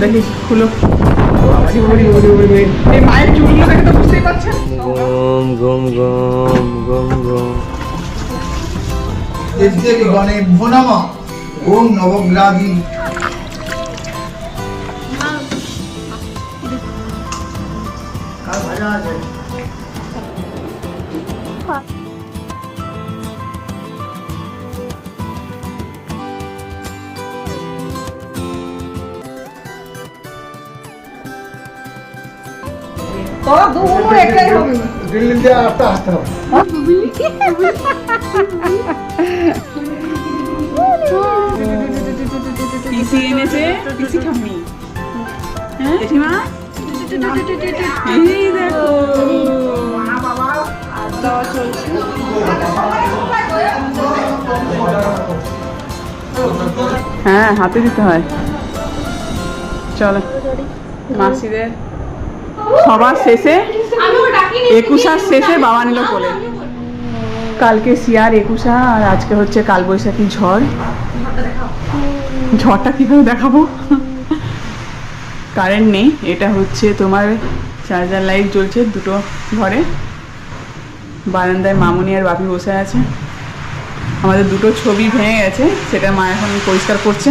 দেখি খুলো। এই মায়ের চুলগুলো দেখে তো বুঝতেই পারছেন। গম গম গম গম গম। গণে ভোনাম ওম নবগ্রাদি। ভাজা আছে। দিল্লি দিয়ে আসতে আসতে হবে। পিসি এনেছে, পিসি ঠাম্মি। হ্যাঁ জেঠিমা, এই দেখো হ্যাঁ হাতে দিতে হয়। চলো মাসিদের সবার শেষে 21 শেষে বাবা নিল কোলে। কালকে শিয়ার 21 আর আজকে হচ্ছে কালবৈশাখী ঝড়। ঝড়টা কিভাবে দেখাবো, কারেন্ট নেই। এটা হচ্ছে তোমার চার্জার লাইট জ্বলছে দুটো ঘরে। বারান্দায় মামুনি আর বাপি বসে আছে। আমাদের দুটো ছবি ভেঙে গেছে, সেটা মা এখন পরিষ্কার করছে।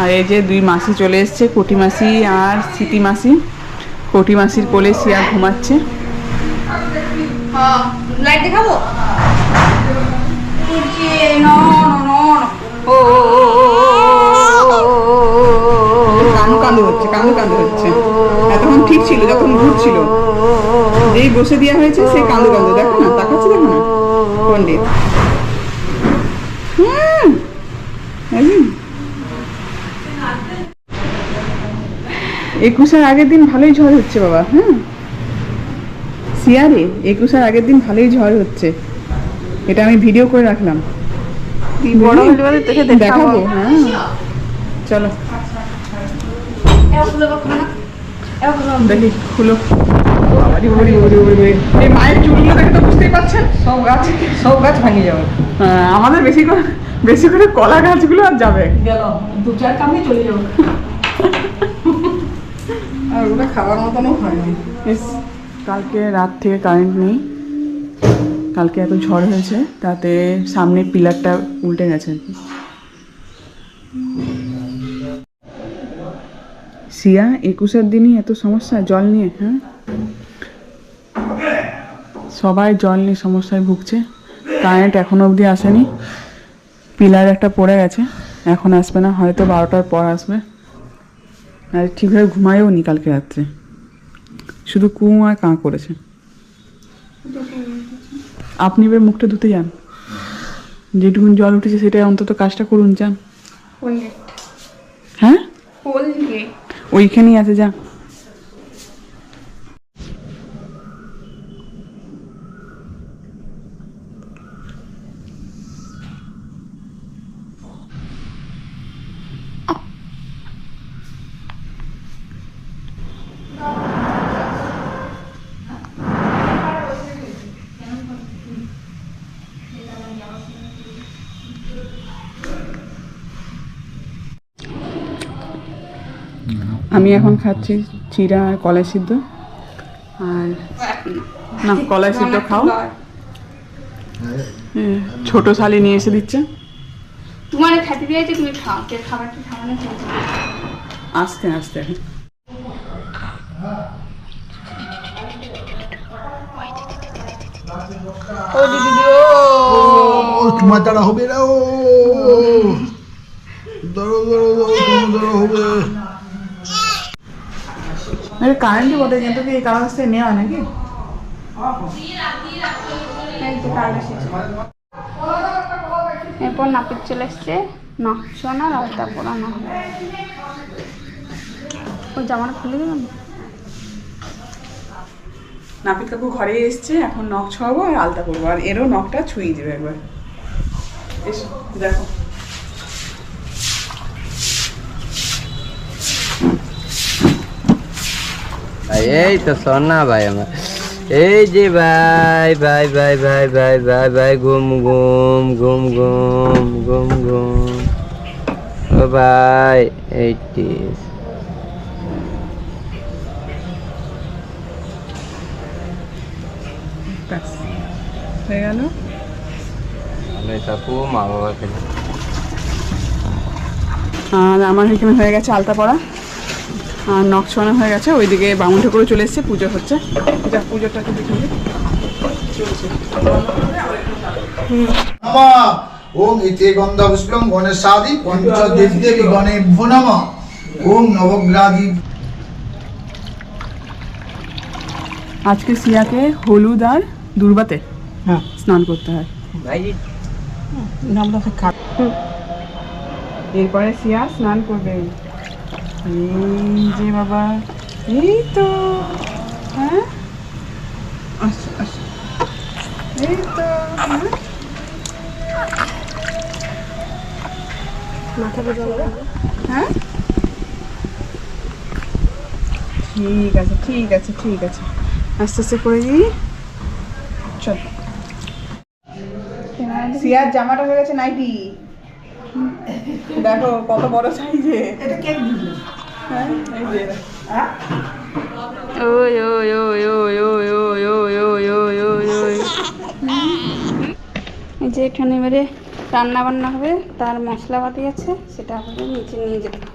আর এই যে দুই মাসি চলে এসছে, কটি মাসি আর স্মৃতি মাসি। কটি মাসির কোলে শিয়া ঘুমাচ্ছে। লাইট দেখাবো। কান্দু কান্দু হচ্ছে, কান্দু কান্দু হচ্ছে। এতক্ষণ ঠিক ছিল যখন ঘুরছিল, যেই বসে দেওয়া হয়েছে সে কান্দু কান্দু। দেখো না, তাকাচ্ছে, দেখো না পণ্ডিত। 21 আগের দিন ভালোই ঝড় হচ্ছে বাবা। হ্যাঁ শিয়ারে 21 আগের দিন ভালোই ঝড় হচ্ছে। এটা আমি ভিডিও করে রাখলাম, দেখাবো। হ্যাঁ চলো দেখি খুলো। এই মায়ের চুলগুলো দেখে তো বুঝতেই পারছেন, সব গাছ ভাঙে যাবে। আমাদের বেশি করে কলা গাছগুলো আর যাবে, গেল 2-4 কামে চলে যাবে। আর ওগুলো খাওয়ার মতনও হয়নি। কালকে রাত থেকে কারেন্ট নেই। কালকে এত ঝড় হয়েছে, তাতে সামনে পিলারটা উল্টে গেছে আর কি। শিয়া 21 দিনই এত সমস্যা জল নিয়ে। হ্যাঁ সবাই জল নিয়ে সমস্যায় ভুগছে। কারেন্ট এখনো অবধি আসেনি। পিলার একটা পড়ে গেছে, এখন আসবে না, হয়তো 12টার পর আসবে। আর ঠিকভাবে ঘুমায়ও নি কালকে রাত্রে, শুধু কুঁ আর কাঁ করেছে। আপনি এবার মুখটা ধুতে যান, যেটুকুন জল উঠেছে সেটাই অন্তত কাজটা করুন। যান। হ্যাঁ ওইখানেই আছে, যা। আমি এখন খাচ্ছি চিড়া আর কলাই সিদ্ধ। আর না, কলাই সিদ্ধ খাও। ছোট শালি নিয়ে এসে দিচ্ছে। তোমার খেতে দিয়েছে, তুমি খাও। খাবারটা খাওয়ানো আস্তে আস্তে। ও দিদি ও তোমার দ্বারা হবে না। ও ধরো ধরো ধরো হবে। কারেন্টই বটে, কিন্তু কি এই কারণ থেকে নেওয়া নাকি? এরপর নাপিত চলে এসছে, নকশ না রাস্তা পড়ানো। ওই জামাটা খুলে দেবেন। নাপিত কাকু ঘরে এসছে, এখন নখ ছোঁয়াবো আর আলতা করবো, আর এরও নখটা ছুঁয়ে দেবে একবার। এসো দেখো। এই তো সোনা ভাই আমার, এই যে ভাই ভাই ভাই ভাই ভাই ভাই ভাই ঘুম ঘুম ঘুম ঘুম ঘুম ঘুম। ও ভাই 80 ব্যাস হয়ে গেল। আমি থাকবো মা বাবা খেলে। আর আমার এখানে হয়ে গেছে আলতা পড়া আর নখ ছোঁয়ানো হয়ে গেছে। ওইদিকে বামুন ঠাকুরও চলে এসছে, পুজো হচ্ছে। যা পুজোটা একটু দেখে নিই। চলছে। নমঃ ওম ইতে গন্ধপুষ্পং গণেশাদি পঞ্চদেবদেবী গণেভ্যো নমঃ ওম নবগ্রাদি। আজকে সিয়াকে হলুদ আর দুর্বাতে স্নান করতে হয়। এরপরে সিয়া স্নান করবে। এই যে বাবা, এই তো, হ্যাঁ আচ্ছা আচ্ছা, এই তো, হ্যাঁ ঠিক আছে ঠিক আছে ঠিক আছে, আস্তে আস্তে করে দিই। চল, সিয়ার জামাটা হয়ে গেছে নাইটি। দেখো কত বড় সাইজে। এটা কে দিল? হ্যাঁ এই যে ওই ওই ওই ওই ওই ওই ওই ওই ওই ওই ওই। এই যে এখানে এবারে রান্না বান্না হবে, তার মশলাপাতি আছে, সেটা আমাদের নিচে নিয়ে যেতে হবে।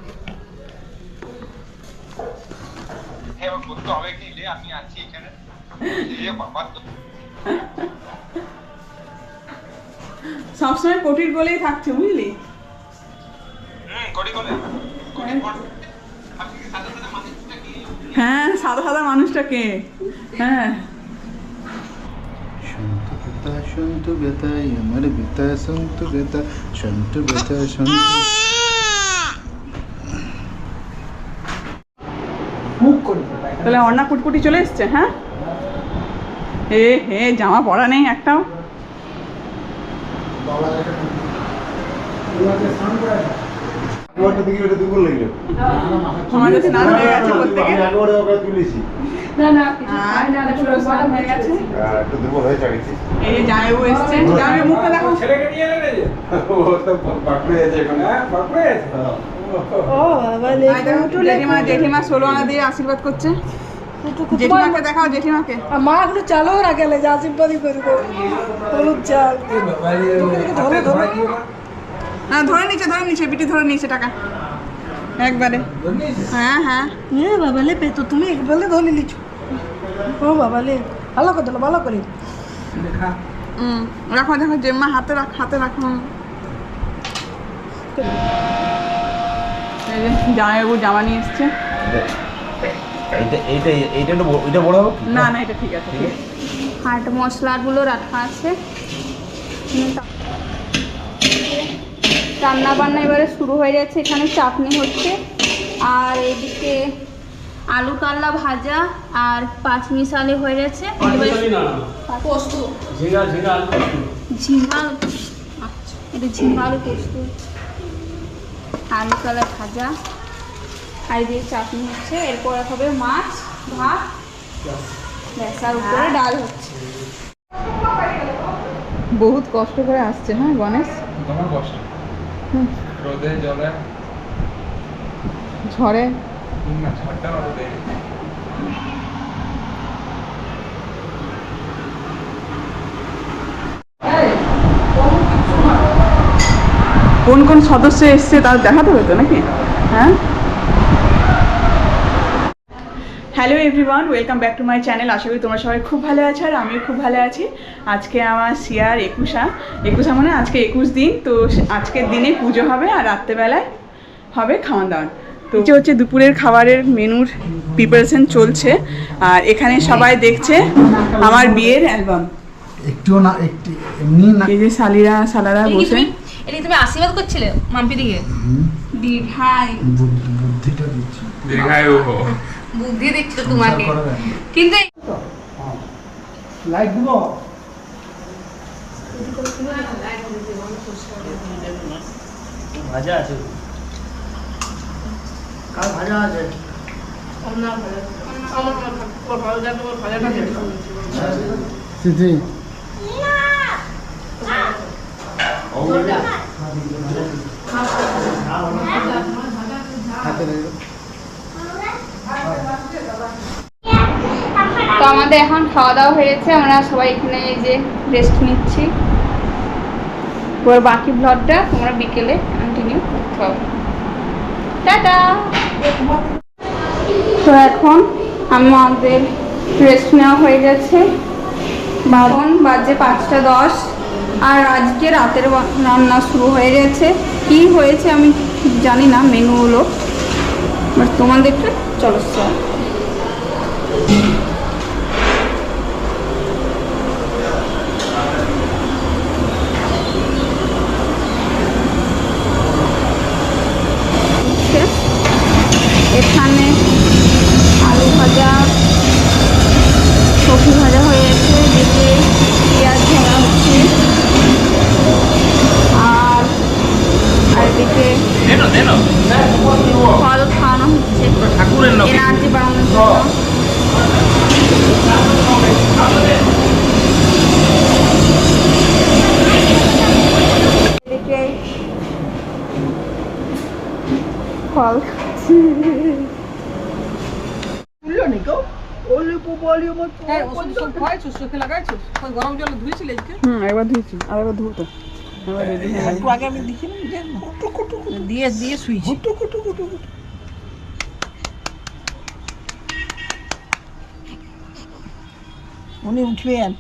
সবসময় কোটির গোলেই থাকছে বুঝলি। হ্যাঁ সাদা সাদা মানুষটাকে, হ্যাঁ সন্তু বেতা আমার বেতা সন্তু বেতা সন্তু বেতা সন্তু। তাহলে অর্ণা কুটকুটি চলে এসছে। হ্যাঁ এ হে জামা পরা নেই একটাও। আমাদের স্নান হয়ে গেছে প্রত্যেকে। স্নান হয়ে গেছে। এই যে জামাইবাবু এসছে, জামাইবাবু মুখটা দেখো। জেঠিমা জেঠিমা 16 আনা দিয়ে আশীর্বাদ করছে। জেঠিমাকে দেখাও, জেঠিমাকে। মা এগুলো চালও রাখলে যে আশীর্বাদই করবো। হলুদ চাল ধরে ধরে না ধরে নিচে বিটি ধরে নিচে টাকা একবারে। হ্যাঁ হ্যাঁ এ বাবা লে পেতো তুমি একবারে ধরে লিচু। ও বাবা লে ভালো করে দিলো, ভালো করে। রাখো দেখো জেম্মা হাতে রাখ, হাতে রাখো। এই যে জামাইবাবু জামা নিয়ে এসছে। এইটা বড় হবে না না এটা ঠিক আছে। হাট মশলাগুলো রাখা আছে। রান্না বান্না এবারে শুরু হয়ে যাচ্ছে। এখানে চাটনি হচ্ছে, আর এদিকে আলু কাল্লা ভাজা আর পাঁচমিশালি হয়ে গেছে। পোস্ত, ঝিঙা, আচ্ছা এটা ঝিঙা আলু পোস্ত, আলু কাল্লা ভাজা আর দিয়ে চাটনি হচ্ছে। এরপর হবে মাছ ভাত, বেসার উপরে ডাল হচ্ছে। বহুত কষ্ট করে আসছে। হ্যাঁ গণেশ, তোমার কষ্ট রোদে জলে ঝড়ে না, ঝড়টা রোদে। কোন কোন সদস্য এসছে তার দেখাতে হতো নাকি। হ্যাঁ hello everyone, welcome back to my channel. আশা করি তোমরা সবাই খুব ভালো আছো আর আমিও খুব ভালো আছি। আজকে আমার সিয়ার একুশা মানে আজকে 21 দিন। তো আজকের দিনে পুজো হবে আর রাত্রেবেলায় হবে খাওয়ান দাওয়ান। তো এটা হচ্ছে দুপুরের খাবারের মেনুর প্রিপারেশন চলছে। আর এখানে সবাই দেখছে আমার বিয়ের অ্যালবাম। একটু না একটু এমনি না। এই যে সালারা বসে। এটা তুমি আশীর্বাদ করছিলে মাম্পি দিকে? দীর্ঘায় বুদ্ধিটা দিচ্ছি। দীর্ঘায়ু হো। বুদ্ধি দিচ্ছিল তোমাকে, কিন্তু লাইট দিব ভাজা আছে, কাল ভাজা আছে। সিদ্ধি হাতে তো আমাদের এখন খাওয়া দাওয়া হয়ে গেছে, আমরা সবাই এখানে এই যে রেস্ট নিচ্ছি। এবার বাকি ব্লগটা তোমরা বিকেলে কন্টিনিউ করতে হবে। টাটা। তো এখন আমাদের রেস্ট নেওয়া হয়ে গেছে, এখন বাজে 5:10 আর আজকে রাতের রান্না শুরু হয়ে গেছে। কি হয়েছে আমি ঠিক জানি না মেনুগুলো, বাট তোমাদেরকে চলো স্যার। এখানে আলু ভাজা, কপি ভাজা হয়ে গেছে, এদিকে পেঁয়াজ ভাজা হচ্ছে, আর এদিকে ফল খাওয়ানো হচ্ছে এনার্জি বাড়ানোর জন্য। এদিকে ফল খাচ্ছি। একবার ধুয়েছি আর একবার ধুতো। দিয়ে শুয়েছি। উনি উঠবেন।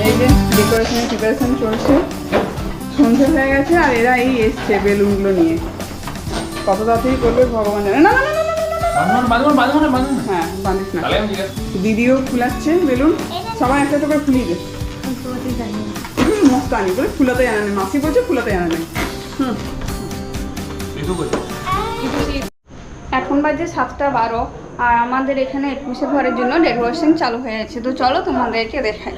এই যে ডেকোরেশনের প্রিপারেশন চলছে, সন্ধ্যে হয়ে গেছে আর এরা এই এসছে বেলুনগুলো নিয়ে। কত তাড়াতাড়ি করবে ভগবান জানে। না না না না না, হ্যাঁ বাঁধিস না। দিদিও ফুলাচ্ছে বেলুন, সবাই একটা একটা করে ফুলিয়ে দে। মস্ত আনি বলে ফুলাতে জানা নেই, মাসি বলছে ফুলাতে জানা নেই। এখন বাজে 7:12 আর আমাদের এখানে 21শে ঘরের জন্য ডেকোরেশন চালু হয়ে গেছে। তো চলো তোমাদেরকে দেখাই।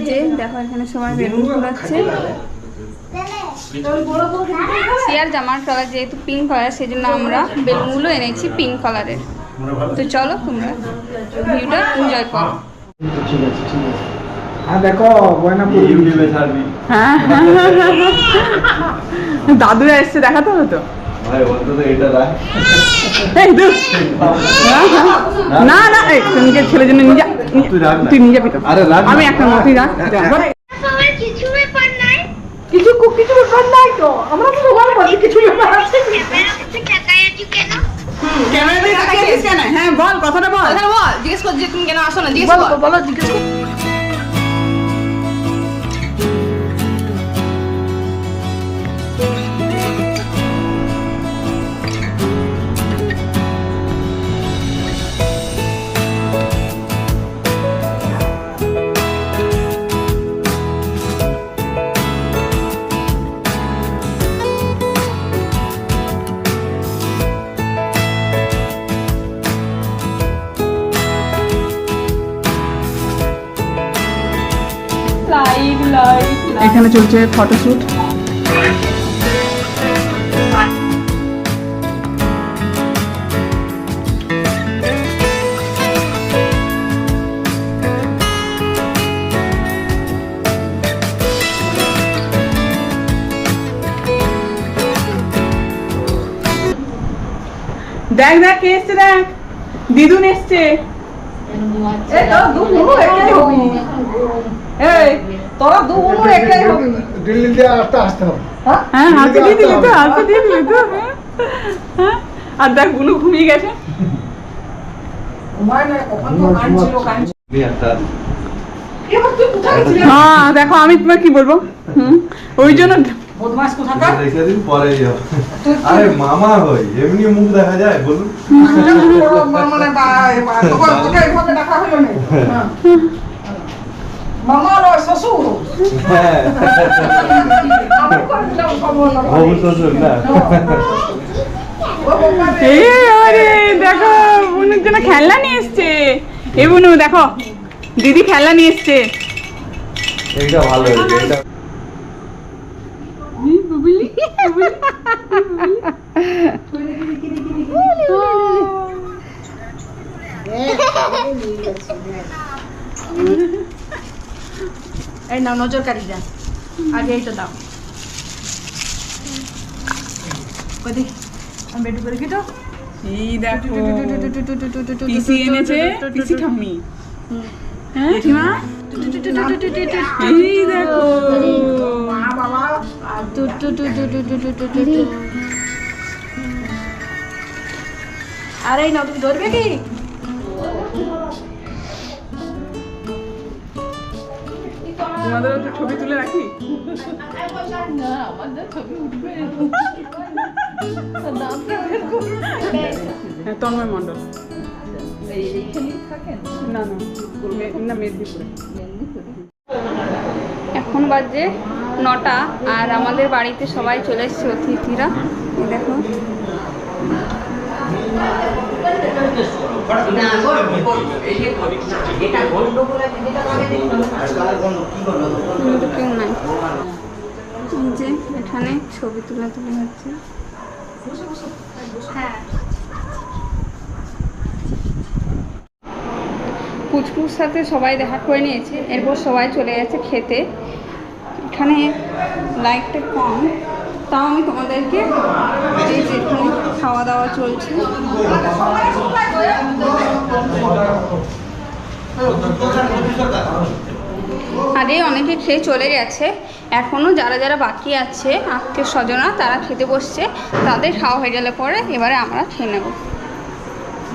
যে দেখো এখানে সবাই বেলুন ফুলাচ্ছে। সিয়ার জামার কালার যেহেতু পিঙ্ক কালার, সেই জন্য আমরা বেলুনগুলো এনেছি পিঙ্ক কালারের। তো চলো তোমরা ভিউটা এনজয় করো। ঠিক আছে ঠিক আছে। হ্যাঁ দেখো গয়না ইউটিউবে ছাড়বি। হ্যাঁ দাদুরা এসছে দেখাতে হবে তো। ভাই অন্তত এটা রাখ। এই দূর। না না এই তুমি যে ছেলের জন্য নিজে তুই নিজে পিতো। আরে রাখ। আমি একটা মতি রাখ। কিছু ব্যাপার নাই। কিছু ব্যাপার নাই তো, আমরা তো সবাই বলি কিছু ব্যাপার আছে। ক্যামেরা কাছে তাকাই আছি কেন? ক্যামেরাতে তাকিয়ে কেন? হ্যাঁ বল কথাটা বল। জিজ্ঞেস কর যে তুমি কেন আসো না, জিজ্ঞেস বলো বলো জিজ্ঞেস করো। এখানে চলছে ফটোশুট। দেখ দেখ কে এসছে, দেখ দিদুন এসছে। এই তো দু মুনো একাই হবি। এই তোরা দু মুনো একাই হবি। দিল্লি দিয়ে আসতে হবে। হ্যাঁ হাতে দিয়ে দিলি তো, হাতে দিয়ে দিলি তো। হ্যাঁ আর দেখ গুলু ঘুমিয়ে গেছে। ঘুমায় না, কখন তো কাঁদছিল। এবার তুই কোথায় ছিলি? হ্যাঁ দেখো আমি তোমার কি বলবো, ওই জন্য বদমাশ কোথাকার। রেখে দিন পরে যাও। আরে মামা হই এমনি মুখ দেখা যায় বলুন। মানে তোকে এইভাবে ডাকা হলো না। মামা নয় শ্বশুর। হ্যাঁ আমি করে দিলাম খবর না। হবু শ্বশুর না। এই আরে দেখো বুনুর জন্য খেলনা নিয়ে এসছে। এই বুনু দেখো দিদি খেলনা নিয়ে এসছে। এইটা ভালো হয়েছে এটা। বুবলি নাও নজরকারি যা আগে এইটা দাও ওই দেখ আমি বেটু করে কি তো এই দেখো পিসি এনেছে, পিসি ঠাম্মি। হ্যাঁ ঠিমা, এই দেখো আরে এই নাও তুমি ধরবে কি তোমাদের একটা ছবি তুলে রাখি। হ্যাঁ, তন্ময় মণ্ডল। না না না, মেদিনীপুরে। এখন বাজে 9টা আর আমাদের বাড়িতে সবাই চলে এসছে অতিথিরা। এই দেখো কিন্তু কেউ নাই। এই যে এখানে ছবি তুলে হচ্ছে। হ্যাঁ, পুচকুর সাথে সবাই দেখা করে নিয়েছে, এরপর সবাই চলে গেছে খেতে। এখানে লাইটটা কম, তাও আমি তোমাদেরকে এই যে এখানে খাওয়া দাওয়া চলছে। আরে অনেকে খেয়ে চলে গেছে, এখনও যারা যারা বাকি আছে আত্মীয় স্বজনরা তারা খেতে বসছে, তাদের খাওয়া হয়ে গেলে পরে এবারে আমরা খেয়ে নেব।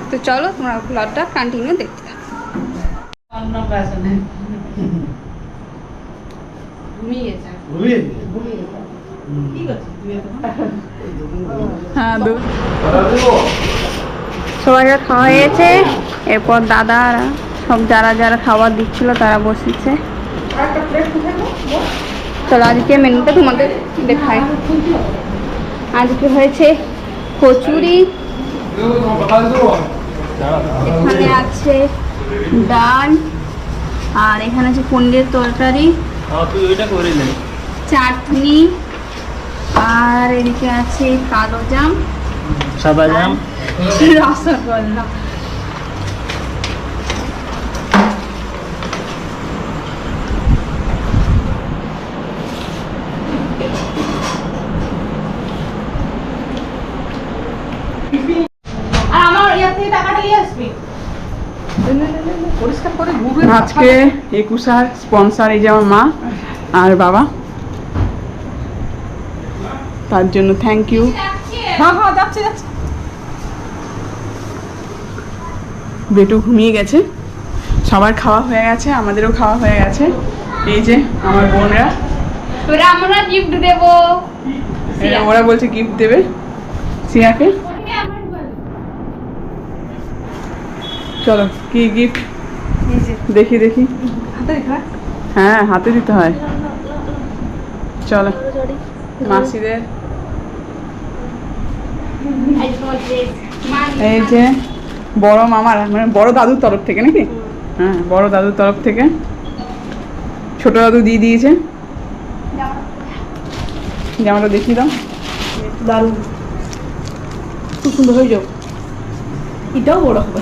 তো চলো তোমরা ব্লগটা কন্টিনিউ দেখতে থাকো। হ্যাঁ, সবাইকে খাওয়া হয়েছে, এরপর দাদারা সব যারা যারা খাবার দিচ্ছিল তারা বসেছে। চলো আজকে মেনুটা তোমাদের দেখাই। আজকে হয়েছে কচুরি, এখানে আছে ডাল, আর এখানে আছে পনিরের তরকারি, চাটনি, আর এদিকে আছে কালো জাম, সাদা জাম, রসগোল্লা। আর আমার ইয়ার থেকে টাকাটা নিয়ে আসবি পরিষ্কার করে ঘুরে আজকে 21 স্পন্সর এই যে আমার মা আর বাবা, তার জন্য থ্যাংক ইউ। হ্যাঁ হ্যাঁ যাচ্ছে যাচ্ছে বেটু ঘুমিয়ে গেছে, সবার খাওয়া হয়ে গেছে, আমাদেরও খাওয়া হয়ে গেছে। এই যে আমার বোনরা, তোরা আমরা গিফট দেবো। ওরা বলছে গিফট দেবে সিয়াকে। চলো কি গিফট দেখি দেখি। হাতে দেখা হ্যাঁ, হাতে দিতে হয়। চলো মাসিদের এই যে বড় মামার মানে বড় দাদুর তরফ থেকে নাকি? হ্যাঁ, বড় দাদুর তরফ থেকে ছোট দাদু দিয়ে দিয়েছে। জামাটা দেখিয়ে দাও। দারুণ, খুব সুন্দর হয়ে যাও, এটাও বড় হবে।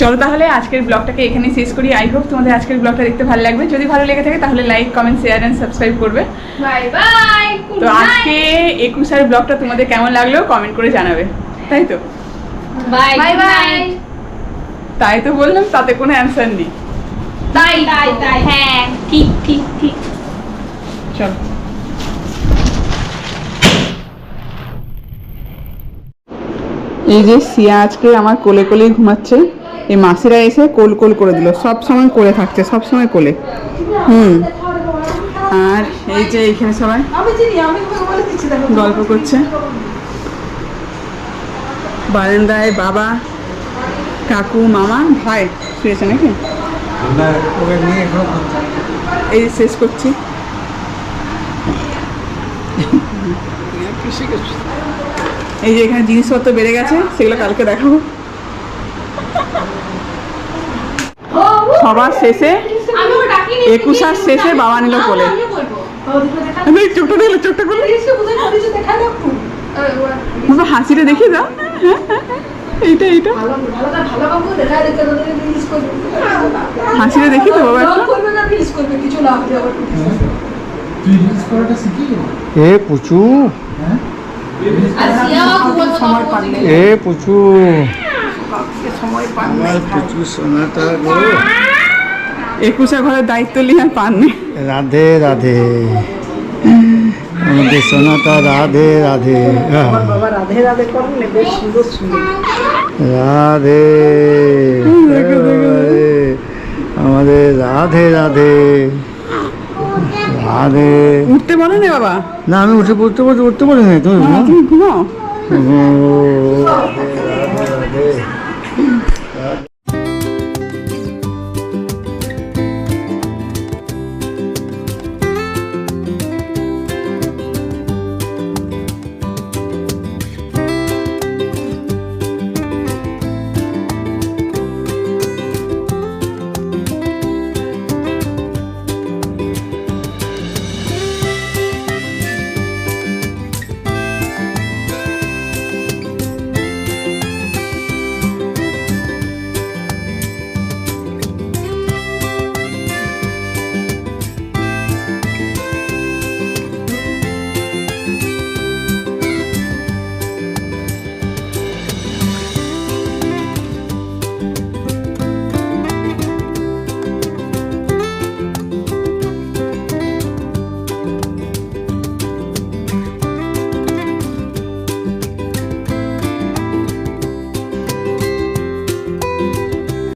চলো তাহলে আজকের ব্লগটাকে এখানে শেষ করি। আই হোপ তোমাদের আজকের ব্লগটা দেখতে ভালো লাগবে। যদি ভালো লেগে থাকে তাহলে like, comment, share and subscribe করবে। Bye bye. তো আজকে 21 ব্লগটা তোমাদের কেমন লাগলো কমেন্ট করে জানাবে, তাই তো? Bye bye. তাই তো বললাম, তাতে কোনো অ্যান্সার নেই। তাই তাই তাই, হ্যাঁ ঠিক ঠিক ঠিক। চলো এই যে সিয়া আজকে আমার কোলে কোলেই ঘুমাচ্ছে। এই মাসিরা এসে কোল কোল করে দিল, সব সময় কোলে থাকছে, সব সময় কোলে। আর এই যে এইখানে সবাই আমি চিনি, আমি বলে দিচ্ছি দেখো গল্প করছে। বারান্দায় বাবা, কাকু, মামা, ভাই শুয়েছে নাকি? এই শেষ করছি। এই যে এখানে জিনিসপত্র বেড়ে গেছে, সেগুলো কালকে দেখাবো। সবার শেষে 21 শেষে বাবা নিল কোলে। চোখটা দিল, চোখটা করলে হাসিটা দেখিয়ে দাও। এইটা এইটা ভালো ভালো ভালো কাম করে দেখা দেখতে তোদের রিলিজ করবে হাসিটা দেখি তো বাবা ব্লগ একটু। করবে না রিলিজ করবে কিছু লাভ হবে আবার তুই রিলস করাটা শিখি এ পুচু হ্যাঁ সময় পারলে এ পুচু সময় পান আমার প্রচুর সোনাটা গো 21 ঘরের দায়িত্ব নিয়ে আর পাননি। রাধে রাধে আমাদের সোনাটা রাধে রাধে আমার বাবা রাধে রাধে করলে বেশ সুন্দর সুন্দর রাধে রাধে, আমাদের রাধে রাধে রাধে। উঠতে বলো না বাবা, না আমি উঠে পড়তে পারি না তুমি তুমি ঘুমাও। ও, রাধে